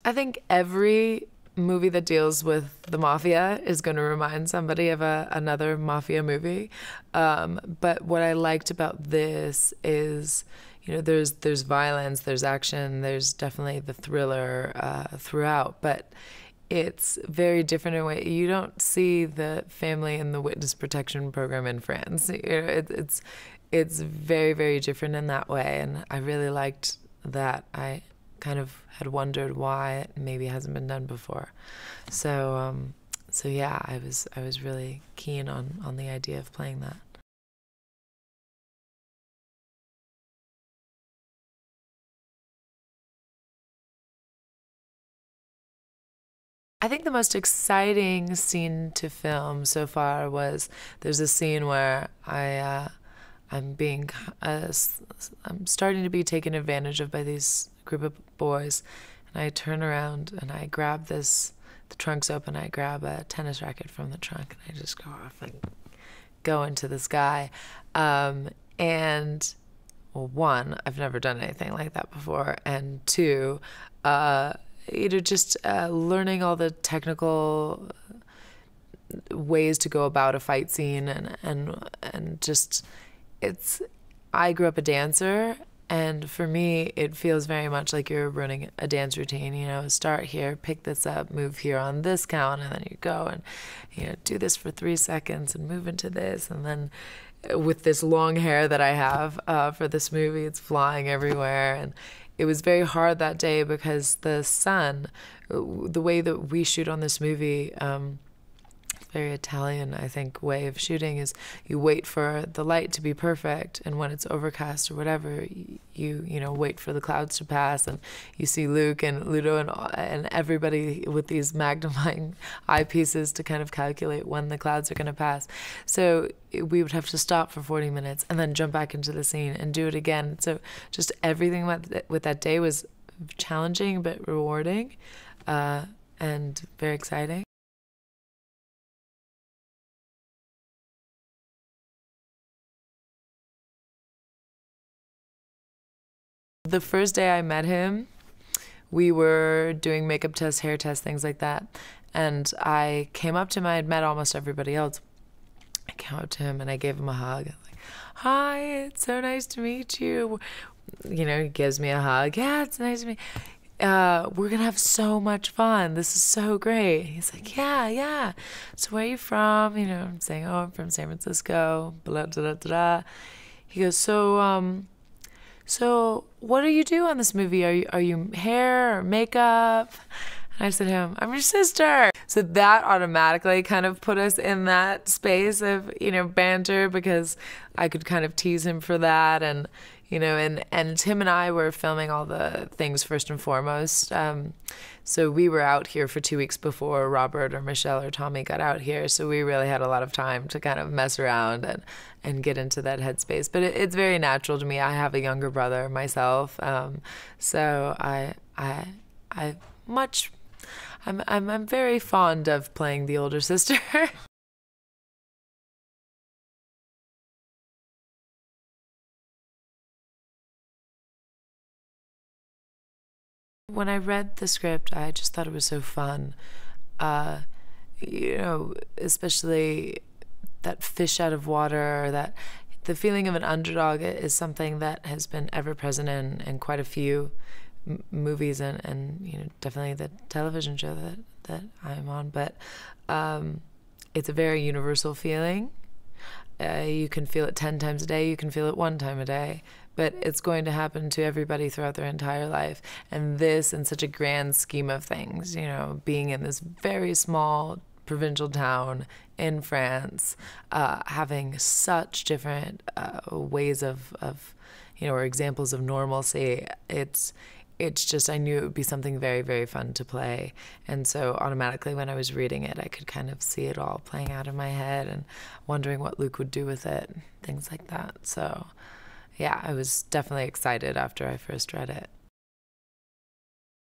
I think every movie that deals with the mafia is going to remind somebody of another mafia movie. But what I liked about this is, there's violence, there's action, there's definitely the thriller throughout, but it's very different in a way. You don't see the family in the witness protection program in France. It's very, very different in that way, and I really liked that. I kind of had wondered why it maybe hasn't been done before. So yeah, I was really keen on the idea of playing that. I think the most exciting scene to film so far was there's a scene where I'm being I'm starting to be taken advantage of by these group of boys, and I turn around and I grab the trunk's open, I grab a tennis racket from the trunk, and I just go off and go into this guy. And well, one, I've never done anything like that before, and two, just learning all the technical ways to go about a fight scene, and just I grew up a dancer, and for me it feels very much like you're running a dance routine. Start here, pick this up, move here on this count, and then you go and do this for 3 seconds and move into this, and then with this long hair that I have for this movie, it's flying everywhere. And it was very hard that day because the sun, the way that we shoot on this movie, very Italian, I think, way of shooting is you wait for the light to be perfect, and when it's overcast or whatever, you wait for the clouds to pass, and you see Luke and Ludo and everybody with these magnifying eyepieces to kind of calculate when the clouds are going to pass. So we would have to stop for 40 minutes and then jump back into the scene and do it again. So just everything with that day was challenging but rewarding, and very exciting. The first day I met him, we were doing makeup tests, hair tests, things like that. And I came up to him. I had met almost everybody else. I came up to him and I gave him a hug. I'm like, "Hi, it's so nice to meet you." He gives me a hug. "Yeah, it's nice to meet you. We're going to have so much fun. This is so great." He's like, "Yeah, yeah. So where are you from?" I'm saying, "Oh, I'm from San Francisco." Blah, blah, blah, blah. He goes, So what do you do on this movie? Are you hair or makeup?" And I said to him, "I'm your sister." So that automatically kind of put us in that space of, banter, because I could kind of tease him for that. And, and him and I were filming all the things first and foremost. So we were out here for 2 weeks before Robert or Michelle or Tommy got out here. So we really had a lot of time to kind of mess around and get into that headspace. But it's very natural to me. I have a younger brother myself. So I'm very fond of playing the older sister. When I read the script, I just thought it was so fun. Uh, Especially that fish out of water, that the feeling of an underdog is something that has been ever present in quite a few movies, and definitely the television show that I'm on. But it's a very universal feeling. You can feel it 10 times a day, you can feel it 1 time a day, but it's going to happen to everybody throughout their entire life. And this, in such a grand scheme of things, being in this very small provincial town in France, having such different ways of or examples of normalcy, it's just, I knew it would be something very, very fun to play. And so automatically when I was reading it, I could kind of see it all playing out in my head and wondering what Luke would do with it, things like that. So yeah, I was definitely excited after I first read it.